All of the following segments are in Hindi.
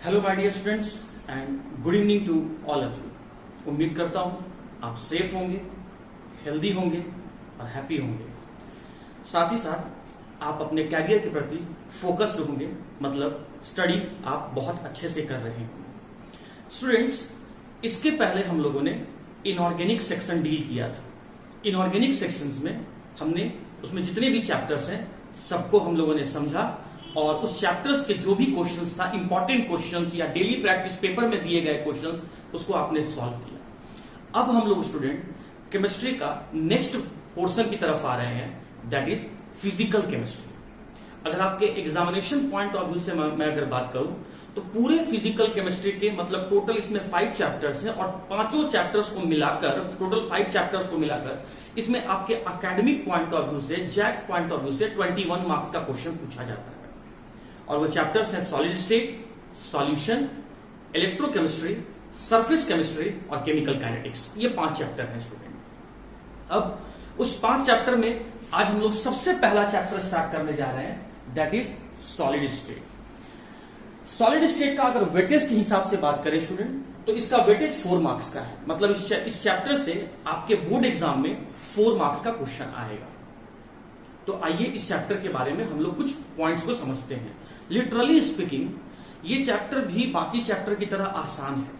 Hello my dear students and good evening to all of you. उम्मीद करता हूं आप सेफ होंगे, हेल्दी होंगे और हैप्पी होंगे। साथ ही साथ आप अपने कैरियर के प्रति फोकस्ड होंगे, मतलब स्टडी आप बहुत अच्छे से कर रहे होंगे। स्टूडेंट्स, इसके पहले हम लोगों ने इनऑर्गेनिक सेक्शन डील किया था। इनऑर्गेनिक सेक्शंस में हमने उसमें जितने भी चैप्टर्स हैं सबको हम लोगों ने समझा और उस चैप्टर्स के जो भी क्वेश्चंस था, इंपॉर्टेंट क्वेश्चंस या डेली प्रैक्टिस पेपर में दिए गए क्वेश्चंस, उसको आपने सॉल्व किया। अब हम लोग स्टूडेंट केमिस्ट्री का नेक्स्ट पोर्शन की तरफ आ रहे हैं, दैट इज फिजिकल केमिस्ट्री। अगर आपके एग्जामिनेशन पॉइंट ऑफ व्यू से मैं अगर बात करूं तो पूरे फिजिकल केमिस्ट्री के मतलब टोटल इसमें 5 चैप्टर्स हैं और पांचों चैप्टर्स को मिलाकर, टोटल 5 चैप्टर्स को मिलाकर इसमें आपके एकेडमिक पॉइंट ऑफ व्यू से, जैक पॉइंट ऑफ व्यू से 21 मार्क्स का क्वेश्चन पूछा जाता है। और वो चैप्टर्स हैं solid state, solution, electrochemistry, surface chemistry और केमिकल काइनेटिक्स। ये 5 चैप्टर हैं स्टूडेंट। अब उस 5 चैप्टर में आज हम लोग सबसे पहला चैप्टर स्टार्ट करने जा रहे हैं, that is solid state. Solid state का अगर वेटेज के हिसाब से बात करें स्टूडेंट, तो इसका वेटेज 4 मार्क्स का है। मतलब इस चैप्टर से आपके बोर्ड एग्जाम में 4 मार्क्स का क्वेश्चन आएगा। तो आइए इस चैप्टर के बारे में हम लोग कुछ पॉइंट्स को समझते हैं। लिटरली स्पीकिंग, ये चैप्टर भी बाकी चैप्टर की तरह आसान है,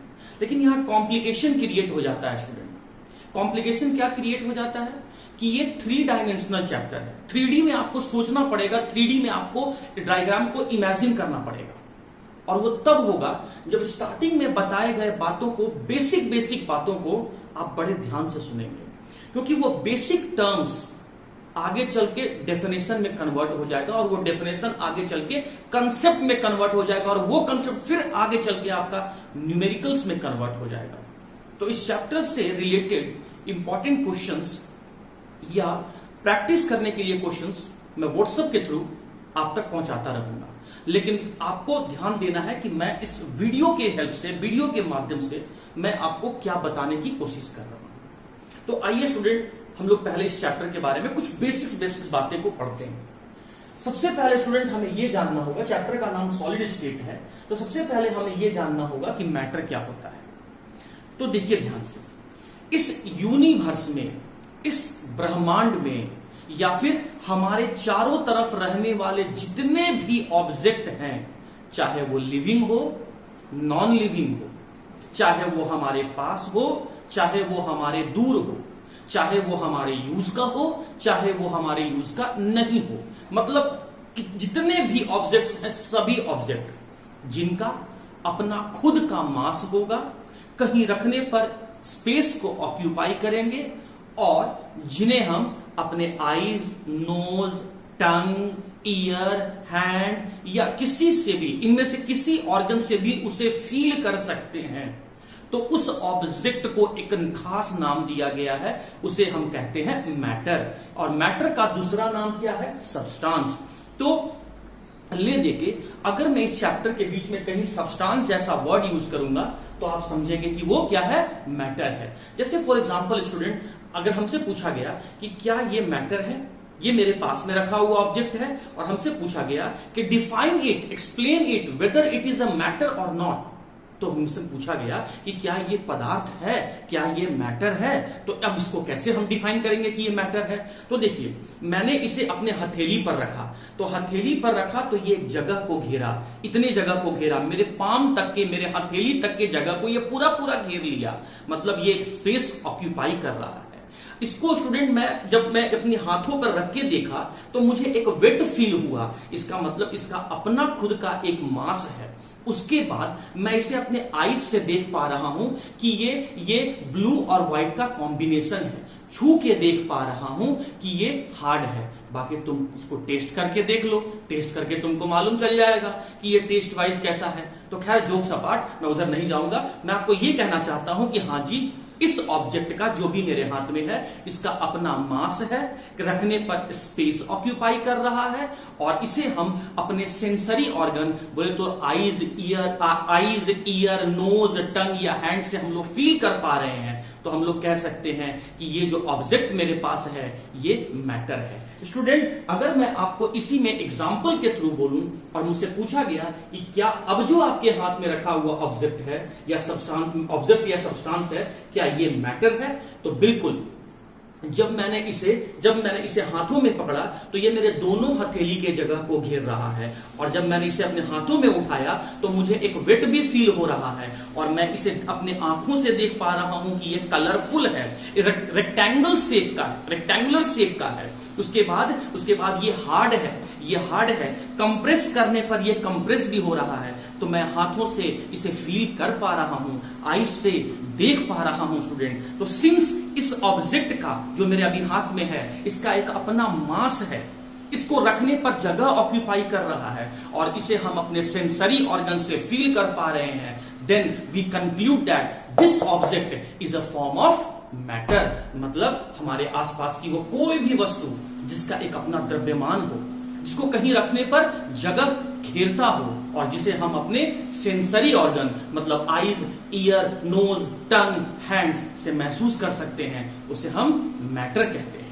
लेकिन यहां कॉम्प्लिकेशन क्रिएट हो जाता है स्टूडेंट। कॉम्प्लिकेशन क्या क्रिएट हो जाता है कि ये 3 डायमेंशनल चैप्टर है। 3D में आपको सोचना पड़ेगा, 3D में आपको डायग्राम को इमेजिन करना पड़ेगा। और वो तब होगा जब स्टार्टिंग में बताए गए बातों को, बेसिक बातों को आप बड़े ध्यान से सुनेंगे, क्योंकि वो बेसिक टर्म्स आगे चल के डेफिनेशन में कन्वर्ट हो जाएगा और वो डेफिनेशन आगे चल के कंसेप्ट में कन्वर्ट हो जाएगा और वो कंसेप्ट फिर आगे चल के आपका न्यूमेरिकल्स में कन्वर्ट हो जाएगा। तो इस चैप्टर से रिलेटेड इंपॉर्टेंट क्वेश्चंस या प्रैक्टिस करने के लिए क्वेश्चंस मैं व्हाट्सएप के थ्रू आप तक पहुंचाता रहूंगा, लेकिन आपको ध्यान देना है कि मैं इस वीडियो के हेल्प से, वीडियो के माध्यम से मैं आपको क्या बताने की कोशिश कर रहा हूं। तो आइए स्टूडेंट, हम लोग पहले इस चैप्टर के बारे में कुछ बेसिक्स बातें को पढ़ते हैं। सबसे पहले स्टूडेंट हमें यह जानना होगा, चैप्टर का नाम सॉलिड स्टेट है, तो सबसे पहले हमें यह जानना होगा कि मैटर क्या होता है। तो देखिए ध्यान से, इस यूनिवर्स में, इस ब्रह्मांड में या फिर हमारे चारों तरफ रहने वाले जितने भी ऑब्जेक्ट हैं, चाहे वो लिविंग हो, नॉन लिविंग हो, चाहे वो हमारे पास हो, चाहे वो हमारे दूर हो, चाहे वो हमारे यूज का हो, चाहे वो हमारे यूज का नहीं हो, मतलब कि जितने भी ऑब्जेक्ट्स हैं, सभी ऑब्जेक्ट जिनका अपना खुद का मास होगा, कहीं रखने पर स्पेस को ऑक्यूपाई करेंगे और जिन्हें हम अपने आईज, नोज, टंग, ईयर, हैंड या किसी से भी, इनमें से किसी ऑर्गन से भी उसे फील कर सकते हैं, तो उस ऑब्जेक्ट को एक खास नाम दिया गया है, उसे हम कहते हैं मैटर। और मैटर का दूसरा नाम क्या है? सब्सटेंस। तो ले देके अगर मैं इस चैप्टर के बीच में कहीं सब्सटेंस जैसा वर्ड यूज करूंगा तो आप समझेंगे कि वो क्या है? मैटर है। जैसे फॉर एग्जांपल स्टूडेंट, अगर हमसे पूछा गया कि क्या ये मैटर है, ये मेरे पास में रखा हुआ ऑब्जेक्ट है और हमसे पूछा गया कि define it, explain it whether it is a matter और नॉट, तो हमसे पूछा गया कि क्या ये पदार्थ है, क्या ये मैटर है, तो अब इसको कैसे हम डिफाइन करेंगे कि ये मैटर है। तो देखिए, मैंने इसे अपने हथेली पर रखा, तो हथेली पर रखा तो ये एक जगह को घेरा, इतनी जगह को घेरा, मेरे पाम तक के, मेरे हथेली तक के जगह को ये पूरा घेर लिया, मतलब ये एक स्पेस ऑक्यूपाई कर रहा है। इसको स्टूडेंट जब मैं अपने हाथों पर रख के देखा तो मुझे एक वेट फील हुआ, इसका मतलब इसका अपना खुद का एक मास है। उसके बाद मैं इसे अपने आईज से देख पा रहा हूं कि ये ब्लू और व्हाइट का कॉम्बिनेशन है, छू के देख पा रहा हूं कि ये हार्ड है। बाकी तुम इसको टेस्ट करके देख लो, टेस्ट करके तुमको मालूम चल जाएगा कि ये टेस्ट वाइज कैसा है। तो खैर जोक्स अपार्ट, मैं उधर नहीं जाऊंगा। मैं आपको ये कहना चाहता हूं कि हाँ जी, इस ऑब्जेक्ट का जो भी मेरे हाथ में है, इसका अपना मास है, रखने पर स्पेस ऑक्यूपाई कर रहा है और इसे हम अपने सेंसरी ऑर्गन बोले तो आईज, ईयर, नोज, टंग या हैंड से हम लोग फील कर पा रहे हैं। तो हम लोग कह सकते हैं कि ये जो ऑब्जेक्ट मेरे पास है ये मैटर है। स्टूडेंट, अगर मैं आपको इसी में एग्जाम्पल के थ्रू बोलूं और मुझसे पूछा गया कि क्या अब जो आपके हाथ में रखा हुआ ऑब्जेक्ट है या सब्सटेंस, ऑब्जेक्ट या सब्सटेंस है, क्या ये मैटर है, तो बिल्कुल। जब मैंने इसे हाथों में पकड़ा तो ये मेरे दोनों हथेली के जगह को घेर रहा है, और जब मैंने इसे अपने हाथों में उठाया तो मुझे एक वेट भी फील हो रहा है, और मैं इसे अपने आंखों से देख पा रहा हूं कि ये कलरफुल है, रेक्टेंगुलर शेप का है। उसके बाद ये हार्ड है, कंप्रेस करने पर ये कंप्रेस भी हो रहा है, तो मैं हाथों से इसे फील कर पा रहा हूं, आईज से देख पा रहा हूं स्टूडेंट। तो सिंस इस ऑब्जेक्ट का जो मेरे अभी हाथ में है इसका एक अपना मास है, इसको रखने पर जगह ऑक्यूपाई कर रहा है और इसे हम अपने सेंसरी ऑर्गन से फील कर पा रहे हैं, then we conclude that this object is a form of matter. मतलब हमारे आसपास की वो कोई भी वस्तु जिसका एक अपना द्रव्यमान हो, जिसको कहीं रखने पर जगह घेरता हो और जिसे हम अपने सेंसरी ऑर्गन मतलब आईज, ईयर, नोज, टंग, हैंड्स से महसूस कर सकते हैं, उसे हम मैटर कहते हैं।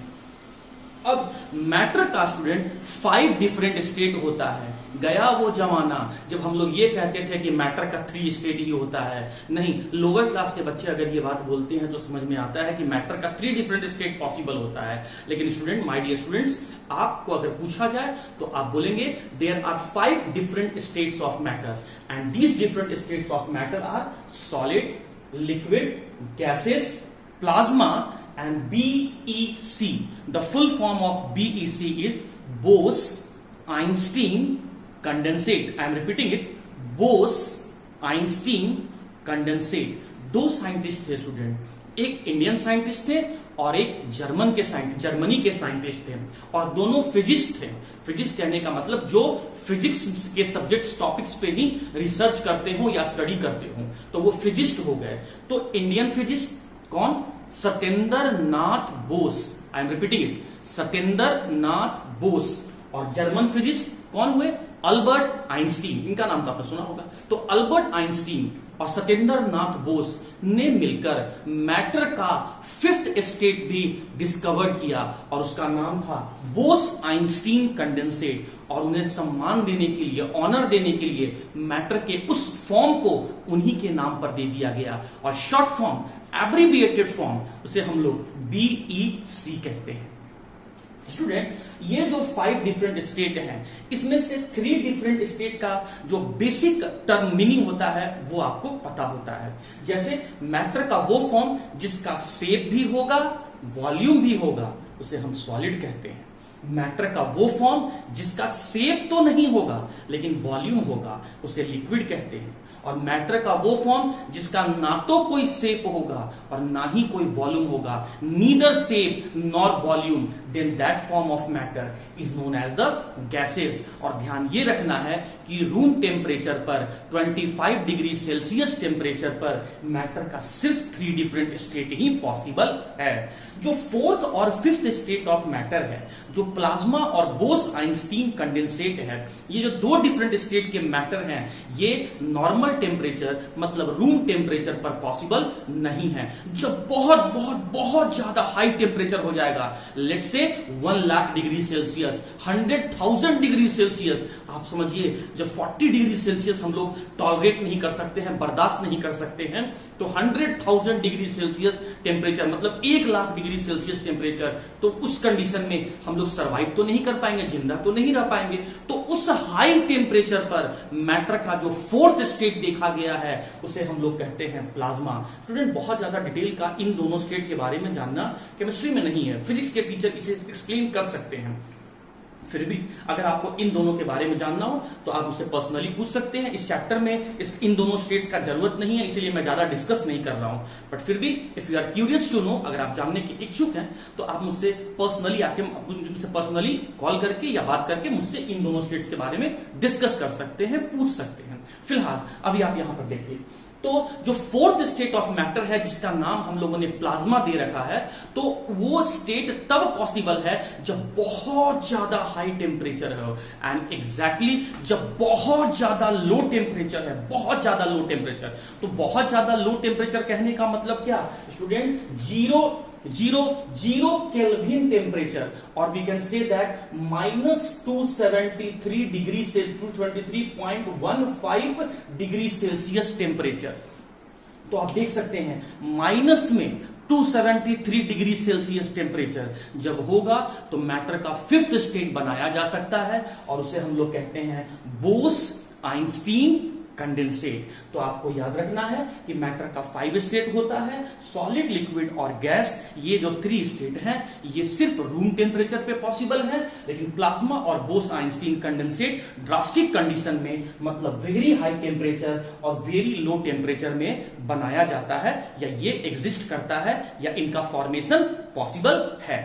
अब मैटर का स्टूडेंट 5 डिफरेंट स्टेट होता है। गया वो जमाना जब हम लोग ये कहते थे कि मैटर का 3 स्टेट ही होता है। नहीं, लोअर क्लास के बच्चे अगर ये बात बोलते हैं तो समझ में आता है कि मैटर का 3 डिफरेंट स्टेट पॉसिबल होता है। लेकिन स्टूडेंट, माय डियर स्टूडेंट्स, आपको अगर पूछा जाए तो आप बोलेंगे there are 5 different states of matter, and these different states of matter are solid, liquid, gases, plasma and BEC. The full form of BEC is Bose-Einstein condensate. I am repeating it, Bose-Einstein condensate. 2 scientist थे स्टूडेंट, एक इंडियन साइंटिस्ट थे और एक जर्मनी के साइंटिस्ट थे, और दोनों फिजिस्ट थे। फिजिस्ट कहने का मतलब जो फिजिक्स के सब्जेक्ट्स, टॉपिक्स पे ही रिसर्च करते हो या स्टडी करते हो, तो वो फिजिस्ट हो गए। तो इंडियन फिजिस्ट कौन? Satyendra Nath Bose. I am repeating it, Satyendra Nath Bose. और जर्मन फिजिस्ट कौन हुए? Albert Einstein. इनका नाम तो आपने सुना होगा। तो अल्बर्ट आइंस्टीन और सत्येंद्र नाथ बोस ने मिलकर मैटर का 5th स्टेट भी डिस्कवर किया और उसका नाम था बोस आइंस्टीन कंडेंसेट। और उन्हें सम्मान देने के लिए, ऑनर देने के लिए मैटर के उस फॉर्म को उन्हीं के नाम पर दे दिया गया, और शॉर्ट फॉर्म, एब्रिविएटेड फॉर्म, उसे हम लोग BEC कहते हैं। स्टूडेंट, ये जो 5 डिफरेंट स्टेट हैं, इसमें से 3 डिफरेंट स्टेट का जो बेसिक टर्म मीनिंग होता है वो आपको पता होता है। जैसे मैटर का वो फॉर्म जिसका शेप भी होगा, वॉल्यूम भी होगा, उसे हम सॉलिड कहते हैं। मैटर का वो फॉर्म जिसका शेप तो नहीं होगा लेकिन वॉल्यूम होगा, उसे लिक्विड कहते हैं। और मैटर का वो फॉर्म जिसका ना तो कोई शेप होगा और ना ही कोई वॉल्यूम होगा, neither shape nor volume, then that form of matter is known as the gases. और ध्यान ये रखना है कि रूम टेम्परेचर पर 25 डिग्री सेल्सियस टेम्परेचर पर मैटर का सिर्फ 3 डिफरेंट स्टेट ही पॉसिबल है। जो 4th और 5th स्टेट ऑफ मैटर है, जो प्लाज्मा और बोस आइंस्टीन कंडेंसेट है, ये जो 2 डिफरेंट स्टेट के मैटर हैं, ये नॉर्मल टेम्परेचर मतलब रूम टेम्परेचर पर पॉसिबल नहीं है। जब बहुत बहुत बहुत ज्यादा हाई टेम्परेचर हो जाएगा, let's say 1 lakh degree Celsius, 100,000 degree Celsius, आप समझिए जब 40 डिग्री सेल्सियस हम लोग टॉलरेट नहीं कर सकते हैं, बर्दाश्त नहीं कर सकते हैं, तो 100,000 डिग्री सेल्सियस टेम्परेचर मतलब 1 लाख डिग्री सेल्सियस टेम्परेचर, तो उस कंडीशन में हम लोग सर्वाइव तो नहीं कर पाएंगे, जिंदा तो नहीं रह पाएंगे। तो उस हाई टेम्परेचर पर मैटर का जो 4th स्टेट देखा गया है उसे हम लोग कहते हैं प्लाज्मा। स्टूडेंट, बहुत ज्यादा डिटेल का इन दोनों स्टेट के बारे में जानना केमिस्ट्री में नहीं है, फिजिक्स के टीचर इसे एक्सप्लेन कर सकते हैं। फिर भी अगर आपको इन दोनों के बारे में जानना हो तो आप मुझसे पर्सनली पूछ सकते हैं। इस चैप्टर में इन दोनों स्टेट्स का जरूरत नहीं है, इसलिए मैं ज्यादा डिस्कस नहीं कर रहा हूं। बट फिर भी if you are curious to know, अगर आप जानने के इच्छुक हैं तो आप मुझसे पर्सनली पर्सनली कॉल करके या बात करके मुझसे इन दोनों स्टेट्स के बारे में डिस्कस कर सकते हैं, पूछ सकते हैं। फिलहाल अभी आप यहां पर देखिए, तो जो फोर्थ स्टेट ऑफ मैटर है जिसका नाम हम लोगों ने प्लाज्मा दे रखा है, तो वो स्टेट तब पॉसिबल है जब बहुत ज्यादा हाई टेम्परेचर है, एंड एग्जैक्टली जब बहुत ज्यादा लो टेम्परेचर है, बहुत ज्यादा लो टेम्परेचर। तो बहुत ज्यादा लो टेम्परेचर कहने का मतलब क्या स्टूडेंट? जीरो केल्विन टेम्परेचर, और we can say that -273 degree से 223.15 डिग्री सेल्सियस टेम्परेचर। तो आप देख सकते हैं माइनस में 273 डिग्री सेल्सियस टेम्परेचर जब होगा तो मैटर का फिफ्थ स्टेट बनाया जा सकता है, और उसे हम लोग कहते हैं बोस-आइंस्टीन कंडेंसेट। तो आपको याद रखना है कि मैटर का 5 स्टेट होता है, सॉलिड, लिक्विड और गैस। ये जो 3 स्टेट हैं ये सिर्फ रूम टेम्परेचर पे पॉसिबल है, लेकिन प्लाज्मा और बोस-आइंस्टीन कंडेंसेट ड्रास्टिक कंडीशन में, मतलब वेरी हाई टेम्परेचर और वेरी लो टेम्परेचर में बनाया जाता है, या ये एग्जिस्ट करता है, या इनका फॉर्मेशन पॉसिबल है।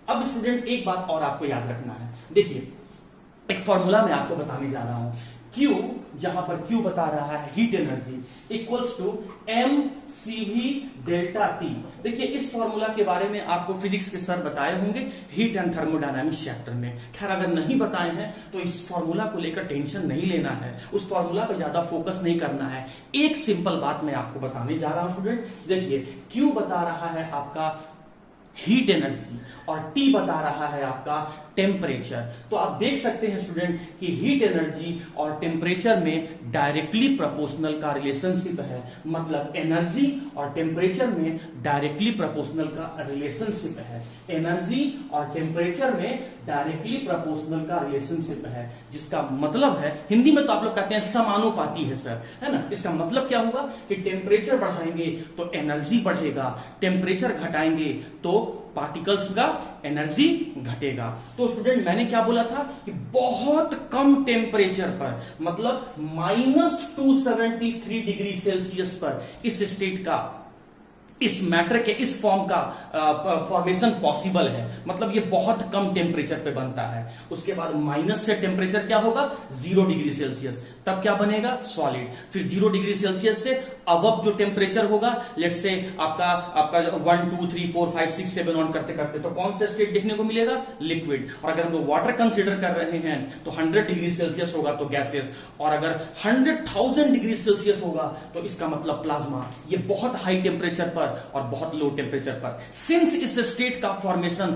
अब स्टूडेंट एक बात और आपको याद रखना है, देखिए एक फॉर्मूला मैं आपको बताने जा रहा हूं। Q, जहां पर Q बता रहा है heat energy, equals to mCV delta T। देखिए इस फॉर्मूला के बारे में आपको फिजिक्स के सर बताए होंगे हीट एंड थर्मोडायनामिक्स चैप्टर में। खैर अगर नहीं बताए हैं तो इस फॉर्मूला को लेकर टेंशन नहीं लेना है, उस फॉर्मूला पे ज्यादा फोकस नहीं करना है। एक सिंपल बात मैं आपको बताने जा रहा हूं स्टूडेंट। देखिए Q बता रहा है आपका हीट एनर्जी और T बता रहा है आपका टेम्परेचर। तो आप देख सकते हैं स्टूडेंट कि हीट एनर्जी और टेम्परेचर में डायरेक्टली प्रोपोर्शनल का रिलेशनशिप है, मतलब एनर्जी और टेम्परेचर में डायरेक्टली प्रोपोर्शनल का रिलेशनशिप है। एनर्जी और टेम्परेचर में डायरेक्टली प्रोपोर्शनल का रिलेशनशिप है, जिसका मतलब है हिंदी में तो आप लोग कहते हैं समानुपाती है सर, है ना। इसका मतलब क्या होगा कि टेम्परेचर बढ़ाएंगे तो एनर्जी बढ़ेगा, टेम्परेचर घटाएंगे तो पार्टिकल्स का एनर्जी घटेगा। तो स्टूडेंट मैंने क्या बोला था कि बहुत कम टेम्परेचर पर, मतलब -273 डिग्री सेल्सियस पर इस स्टेट का, इस मैटर के इस फॉर्म का फॉर्मेशन पॉसिबल है, मतलब ये बहुत कम टेम्परेचर पे बनता है। उसके बाद माइनस से टेम्परेचर क्या होगा 0 डिग्री सेल्सियस, तब क्या बनेगा सॉलिड। फिर 0 डिग्री सेल्सियस से अब जो टेम्परेचर होगा, लेट्स से आपका 1 2 3 4 5 6 7 ऑन करते करते तो कौन सा स्टेट देखने को मिलेगा लिक्विड। और अगर हम लोग वाटर कंसीडर कर रहे हैं तो 100 डिग्री सेल्सियस होगा तो गैसेस, और अगर 100,000 डिग्री सेल्सियस होगा तो इसका मतलब प्लाज्मा। ये बहुत हाई टेम्परेचर पर और बहुत लो टेम्परेचर पर, सिंस इस स्टेट का फॉर्मेशन